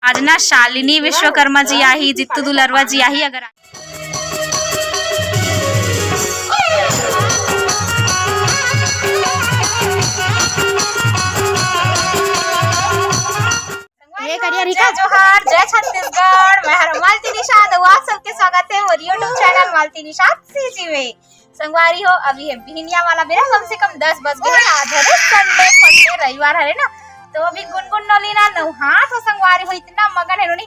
आज ना शालिनी विश्वकर्मा जी आई, जित्तू दुलरवा जी आई। अगर जय जोहार, जय छत्तीसगढ़। मैं हर मालती निषाद, आप सबके स्वागत है और यूट्यूब चैनल मालती निषाद सीजी में। संगवारी हो, अभी है बिहनिया वाला बेरा, कम से कम 10 बज गए। आज है संडे, रविवार है ना, तो अभी गुनगुन नौली ना नौहा तो संगवारी हो इतना मगन है नोनी।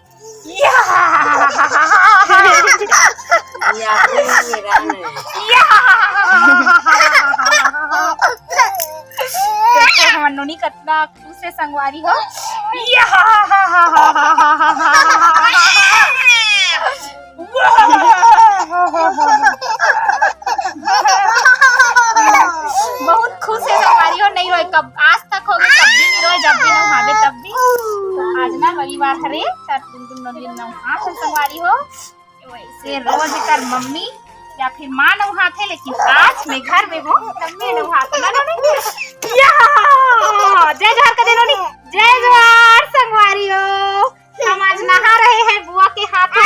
नोनी कतना खुश है संगवारी हो। बहुत खुश है संगवारी हो। नहीं रोए कब आज तक हो गए, तब भी नहीं रोए, जब भी नहावे तब भी। तो आज ना रविवार हरे संगवारी हो, वैसे रोज कर मम्मी या फिर माँ नहाते, लेकिन आज मैं घर में हूँ तब मैं नहाते ना। जय जोहार कर देनो, जय जोहार संगवारी हो। हम आज नहा रहे हैं बुआ के हाथों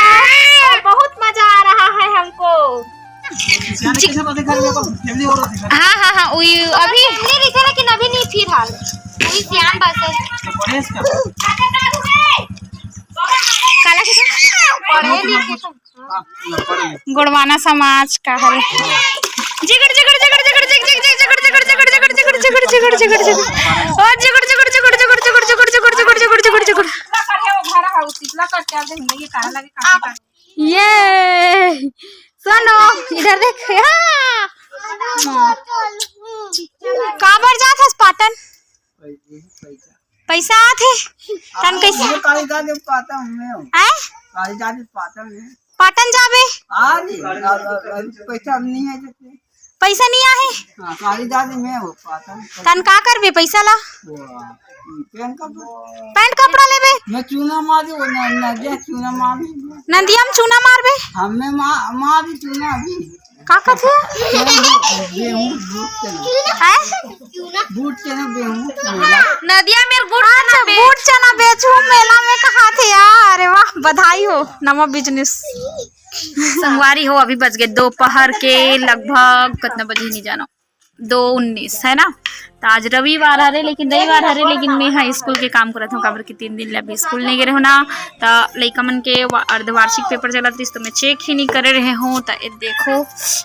और बहुत मजा आ रहा है हमको। हाँ हाँ हाँ, अभी लेकिन अभी नहीं फिलहाल गुड़वाना समाज का है। जिगड़ जिगड़ जिगड़ जिगड़ जिगड़ जिगड़ जिगड़ जिगड़ जिगड़ जिगड़ जिगड़ जिगड़ जिगड़ जिगड़ जिगड़ और जिगड़ जिगड़ जिगड़ जिगड़ जिगड़ जिगड़ जिगड़ जिगड़ जिगड़ जिगड़ जिगड़। ये सुनो इधर देख, काबर जात हस पाटन? पैसा आथे तन कैसे पाटन जाबे? पैसा नहीं आहे तन का करबे पैसा ला? पैंट कपड़ा लेबे? नदिया में चूना मारबे? का कथे नदिया में बूट चना बेचू मेला में कहा थे यार। अरे वाह, बधाई हो, नवा बिजनेस। संगवारी हो, अभी बज गए दोपहर के लगभग कितना बजे नहीं जानो, 2:19 है ना। तो आज रविवार हरे, लेकिन मैं हाँ स्कूल के काम करत हूँ, काबर के 3 दिन ले अभी स्कूल नहीं गए हो ना। तो लइका मन के अर्धवार्षिक पेपर चलत रही, तो मैं चेक ही नहीं करे रहे हूँ। तो देखो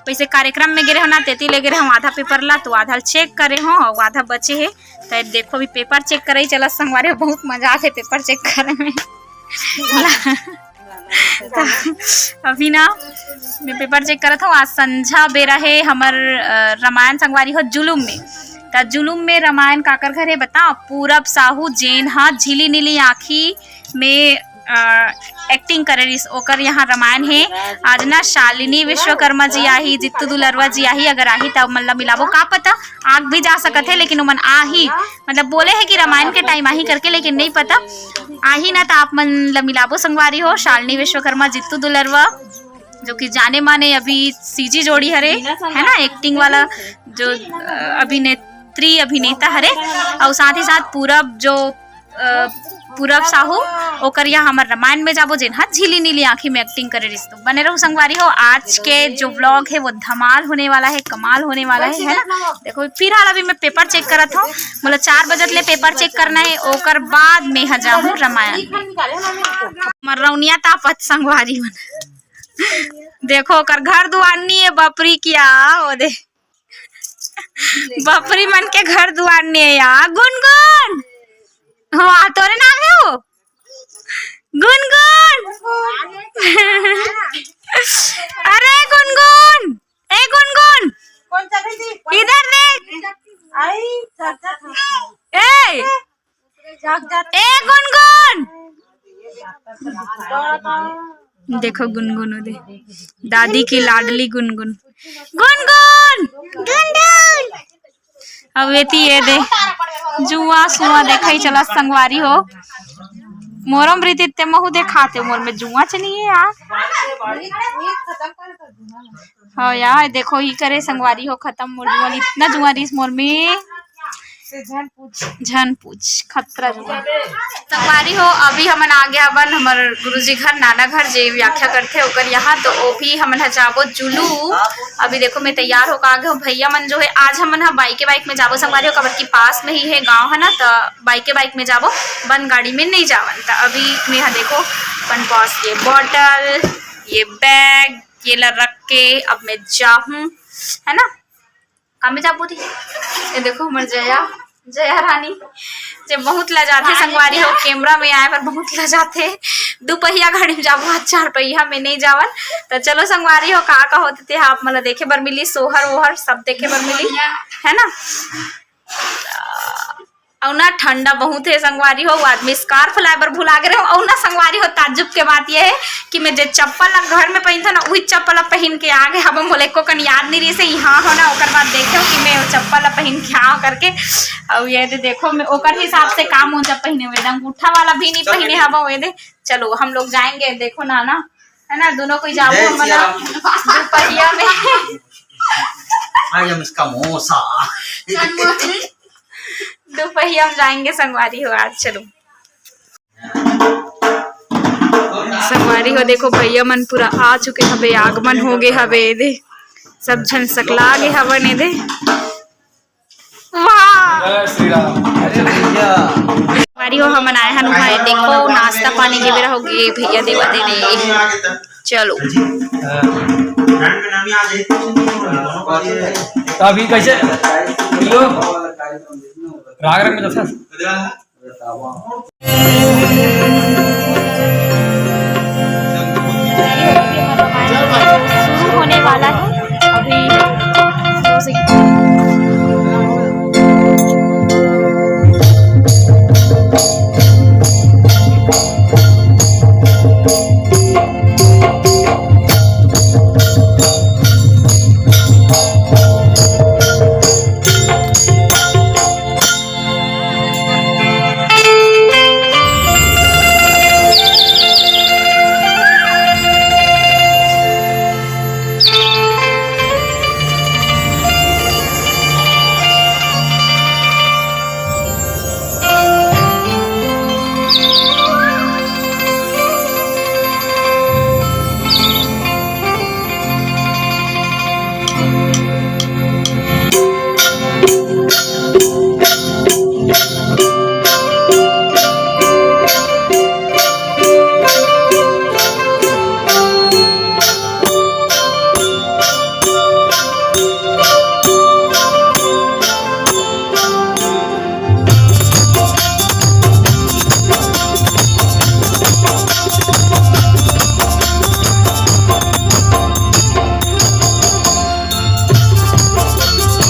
वैसे कार्यक्रम में गिरे हो ना, तेती ले गए हम आधा पेपर ला, तो आधा चेक करे हो और आधा बचे है। तो देखो अभी पेपर चेक करे चला संगवारी, बहुत मजा आते पेपर चेक करे में। अभी ना मैं पेपर चेक करत हूँ। आज संझा बेरा है हमर रामायण संगवारी हो जुलूम में। तो जुलूम में रामायण काकर घर है बताओ? पूरब साहू जेन हा झिली नीली आँखी में एक्टिंग करे रही, ओकर यहाँ रामायण है। आज ना शालिनी विश्वकर्मा जी आई, जित्तू दुलरवा जी आई। अगर आही तब मतलब मिलाबो, का पता आग भी जा सकत है, लेकिन उमन आही मतलब बोले है कि रामायण के टाइम आही करके, लेकिन नहीं पता आही ना। तो आप मन मिलाबो संगवारी हो, शालिनी विश्वकर्मा जित्तू दुलरवा, जो कि जाने माने अभी सीजी जोड़ी हरे है ना, एक्टिंग वाला जो अभिनेता हरे। और साथ ही साथ पूरब जो पूरब साहू ओकर यहाँ हमारे रामायण में जाबो, जिन झिली नीली आँखी में एक्टिंग करे रिश्तो। बने रहो संगवारी हो, आज के जो व्लॉग है वो धमाल होने वाला है, कमाल होने वाला है ना। देखो फिर हाल अभी मैं पेपर चेक करत हूँ, मतलब 4 बजे ले पेपर चेक करना है, ओकर बाद में जाऊँ रामायण। मरौनिया तापत संगवारी मन देखो ओकर घर दुआरनी है, बपरी क्या ओ दे बपरी मन के घर दुआरनी है यार। गुनगुन हाँ तोरे नाम है वो गुनगुन। अरे गुनगुन, ए गुनगुन इधर देख, ए गुनगुन देखो गुनगुन दे, दादी की लाडली गुनगुन। गुनगुन गुनगुन अब ये दे जुआ सुआ देखा ही चला संगवारी हो। मोरम रीति ते महू देखाते मोर में जुआ चलिए यार। हाँ यार देखो ही करे संगवारी हो, खत्म मोर जुआ, इतना जुआ रिस मोर में। झन पूछ खतरा संगवारी हो। अभी हमन आ गया बन हमर गुरुजी घर नाना घर जे व्याख्या करते ओकर यहाँ, तो वो भी हमन जाबो जुलू। अभी देखो मैं तैयार होकर आ गया भैया मन जो है आज हमन बाइक में जाबो संगवारी हो, कबर की पास में ही है गाँव है ना, तो बाइक में जाबो बन गाड़ी में नहीं जावन। तो अभी मैं यहाँ देखो अपन पास ये बॉटल ये बैग ये ला रख के अब मैं जाऊँ है ना, काम में जाबो थी। ये देखो हमारे जया रानी जो बहुत लजाते संगवारी हो, कैमरा में आए पर बहुत लजाते। दुपहिया गाड़ी में जाबो, 4 पहिया में नहीं जावन। तो चलो संगवारी हो का होते थे आप मतलब देखे बर मिली, सोहर वोहर सब देखे बर मिली है ना। और ना ठंडा बहुत है संगवारी हो, आदमी स्कार्फ लाए बर भुला गए हो। और ना संगवारी हो ताज्जुब के बात ये है कि मैं जो चप्पल घर में पहन था ना वही चप्पल पहन के आ गए। अब मोले को कन याद नहीं रही से यहाँ हो ना, ओकर बाद देखो कि मैं चप्पल पहन के आ करके। और ये दे देखो मैं ओकर हिसाब से काम हो जब पहने हुए अंगूठा वाला भी नहीं पहने हवा ये दे। चलो हम लोग जाएंगे, देखो नाना है ना, दोनों कोई जाबो दोपहिया में दोपहिया में जाएंगे संगवारी हो आज। चलो संगवारी हो देखो भैया मन पूरा आ चुके हवे, आगमन हो गए हवे दे, सब झन सकला गे हवन दे। वाह संगवारी हो हमन आए हन वहाँ देखो नाश्ता पानी के बेरा हो गए भैया देवा दे दे। चलो अभी कैसे राग में दस शुरू होने वाला है अभी।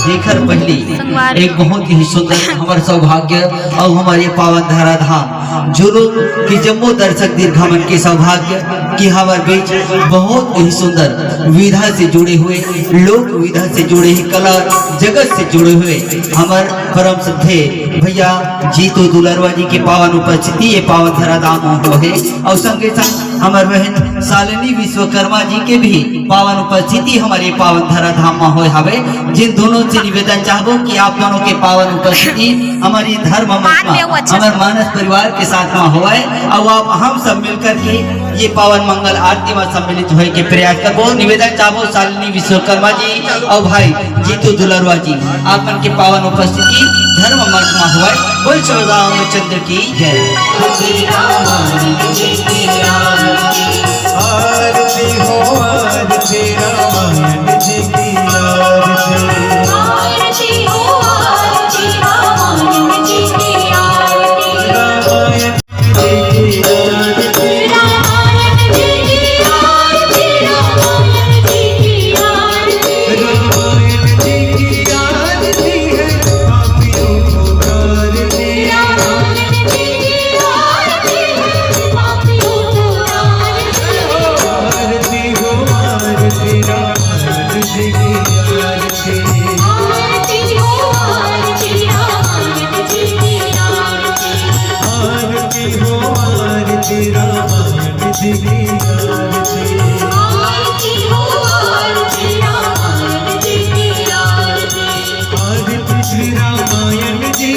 देखकर पहली एक बहुत ही सुंदर हमारे सौभाग्य और हमारे पावन धरा धाम जुलूम की जम्मू दर्शक दीर्घामन के सौभाग्य कि हमारे बीच बहुत ही सुंदर विधा से जुड़े हुए लोक विधा से जुड़े ही कला जगत से जुड़े हुए हमारे परम श्रद्धे भैया जीतू दुलरवा जी की पावन उपस्थिति ये पावन धरा धाम हो है। और संगे संग हमारे बहन शालिनी विश्वकर्मा जी के भी पावन उपस्थिति हमारे पावन धरा धाम में हो हवे। जिन दोनों से निवेदन चाहबो कि आप दोनों के पावन उपस्थिति हमारी धर्म हमारे मानस परिवार के साथ में होए और आप हम सब मिलकर के ये पावन मंगल आरती में सम्मिलित होए के प्रयास करबो। निवेदन चाहबो शालिनी विश्वकर्मा जी और भाई जीतू दुलरवा जी आप मन के पावन उपस्थिति धर्म मंच में होए। बोल श्री रामचंद्र की जय। आरती हो आरती रामायण जी की आरती। आरती हो आरती रामायण जी की आरती। रामायण जी की आरती। रामायण जी की आरती। रामायण जी की आरती। रामायण जी की आरती है पापियों को आरती। रामायण जी की आरती है पापियों को आरती हो आरती रामायण जी की आरती। आरती हो आरती रामायण जी की आरती। आरती हो आरती रामायण जी की आरती। आरती हो आरती रामायण जी की आरती। आरती श्री रामायण जी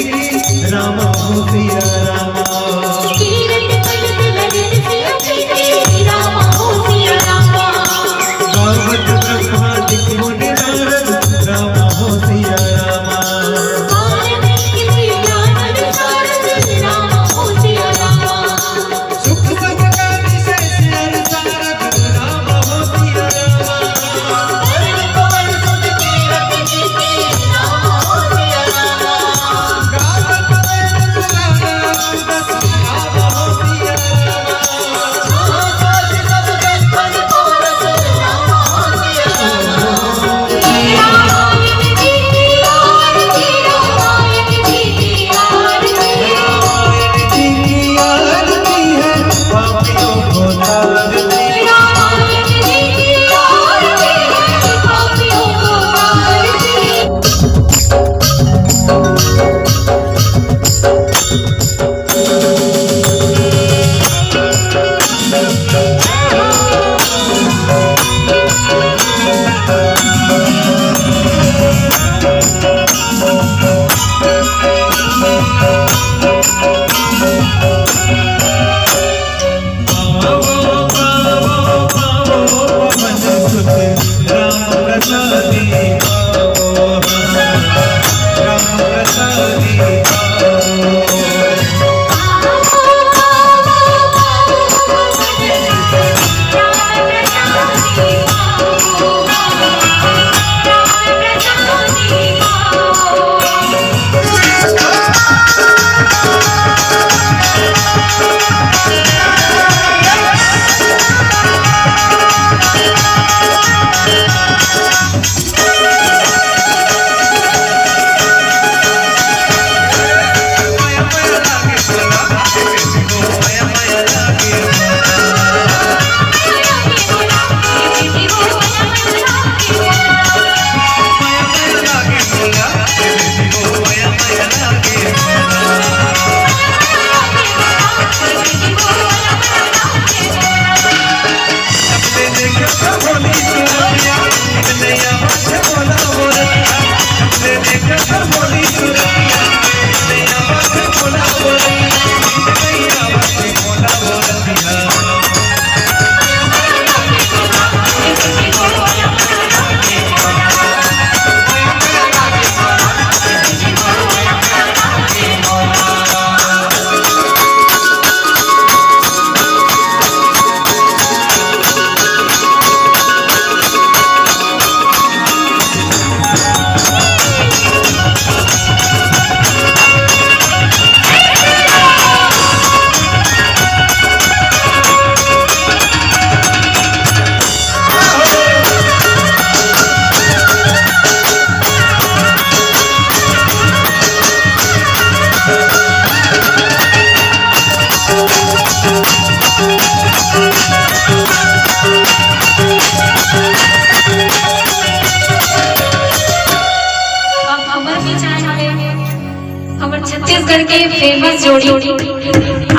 जोड़ी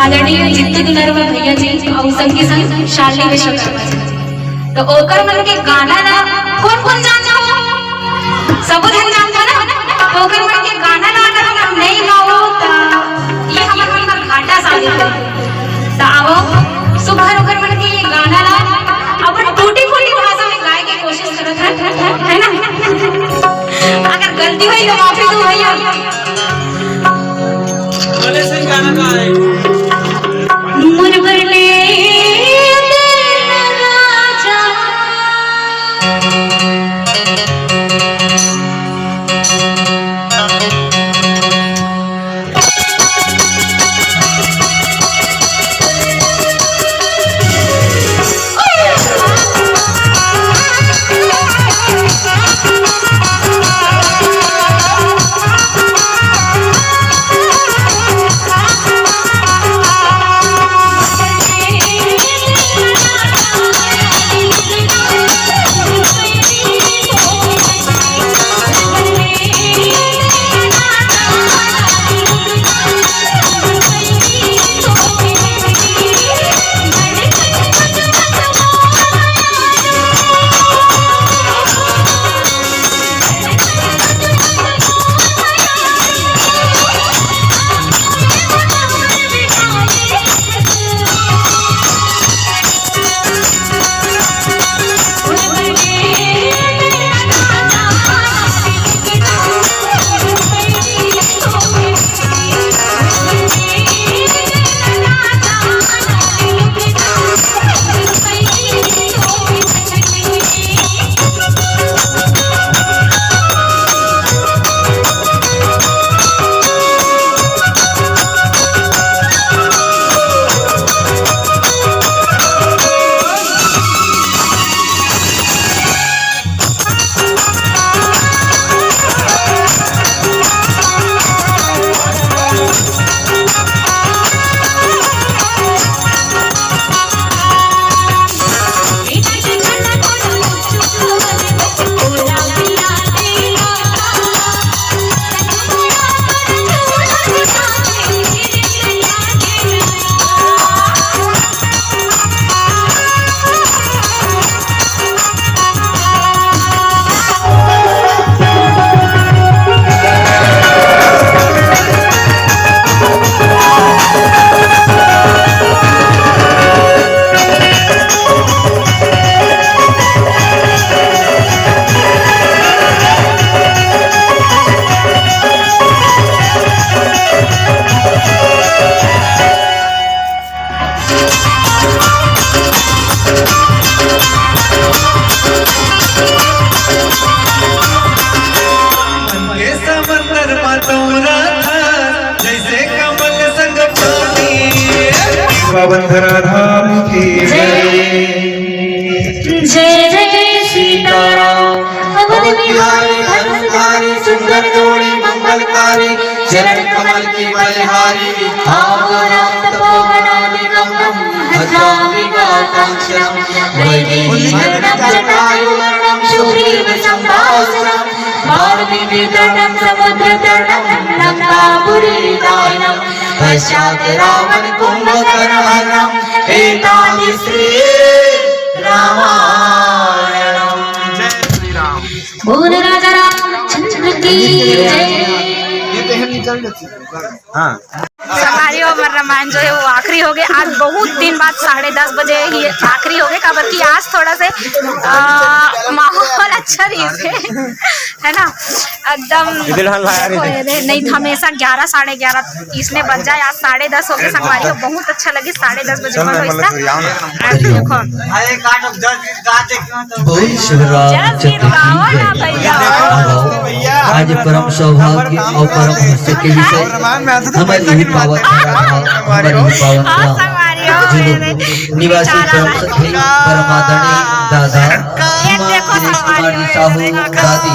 आदरणीय जितू दुलारवा भैया जी और संगे संग शालिनी विश्वकर्मा जी। तो ओकर मन के गाना ना कौन कौन जानता हो? सब धन जानता ना। तो ओकर मन के गाना ना अगर हम नहीं गाओ तो ये हमर मन का घाटा साबित हो। तो आओ सुबह ओकर मन के ये गाना ना अपन टूटी फूटी भाषा में गाए के कोशिश करत है ना। अगर गलती हुई तो माफी दो भैया। बोले सही गाना का है मुरबर ले राजा पावनधरा धाम की जय जय सीताराम। अवध बिहारी धर्मधारी सुंदर जोड़ी मंगलकारी चरण कमल की बलिहारी पश्चात रावण कुंभकर्णम एतानि श्री रामायणम। जय श्री राम। बोल राजा रामचंद्र की जय। हाँ संगवारी और रामायण जो है वो आखिरी हो गए आज बहुत दिन बाद 10:30 बजे ही आखिरी हो गए का बल्कि आज थोड़ा से माहौल अच्छा रही है ना एकदम नहीं तो हमेशा 11 साढ़े 11 इसमें बज जाए आज 10:30 हो गए संगवारी को बहुत अच्छा लगे 10:30 बजे आज परम सौभाग्य और परम हर्ष के विषय हमारी पावन निवासी परम सखी परम आदरणीय दादा देखो दिनेश कुमार जी साहू, दादी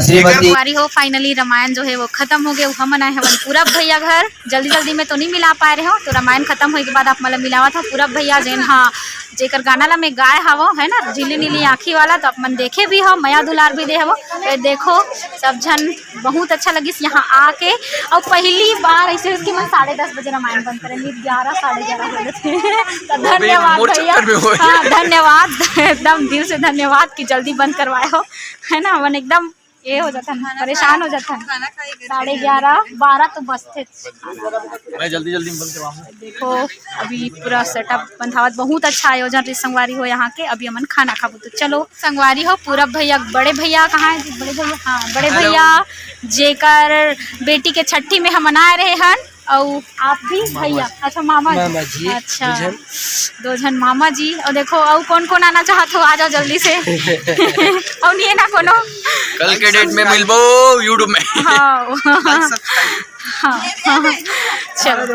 श्रीमती संगवारी हो फाइनली रामायण जो है वो खत्म हो गया। वो हम आए हैं पूरब भैया घर, जल्दी जल्दी में तो नहीं मिला पाए रहे हो, तो रामायण खत्म होने के बाद आप मतलब मिलावा था पूरब भैया जेन हाँ जेकर गाना ला में गाय हवो है ना झिल्ली नीली आँखी वाला, तो अपन देखे भी हो मया दुलार भी दे हवो। तो देखो सब जन बहुत अच्छा लगिस यहाँ आके। और पहली बार ऐसे उसके मैं 10:30 बजे रामायण बंद करेंगे, 11 साढ़े 11 बजे थे। तो धन्यवाद भैया, हाँ धन्यवाद एकदम दिल से धन्यवाद कि जल्दी बंद करवाए हो, है ना। अपन एकदम ये हो जाता है, परेशान हो जाता है। 11:30 12 तो बजते। मैं जल्दी जल्दी बंद करवाऊँ। देखो अभी पूरा सेटअप बंधावत, बहुत अच्छा आयोजन रही संगवारी हो यहाँ के। अभी हमन खाना खाबो, तो चलो संगवारी हो पूरब भैया बड़े भैया कहाँ है? बड़े भैया, हाँ बड़े भैया जेकर बेटी के छठी में हम आए रहे हन। और आप भी भैया, अच्छा मामा जी, अच्छा 2 जन मामा जी। और देखो और कौन कौन आना चाहत हो, आ जाओ जल्दी से। और नहीं है ना कोनो, कल के डेट में मिलबो यूट्यूब में। हाँ हाँ चलो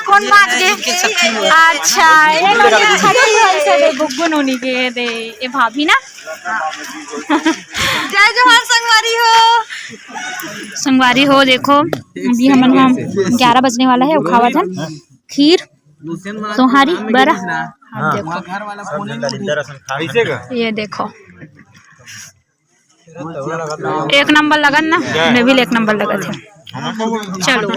कौन बात के, अच्छा ये लोग के छठी है से गुगुन होनी के दे ये भाभी ना। जय जवान संगवारी हो, संगवारी हो। देखो अभी हम 11 बजने वाला है, खावा था खीर सोहारी बरा। देखो ये देखो एक नंबर लगन ना, मैं भी 1 नंबर लगा थे। चलो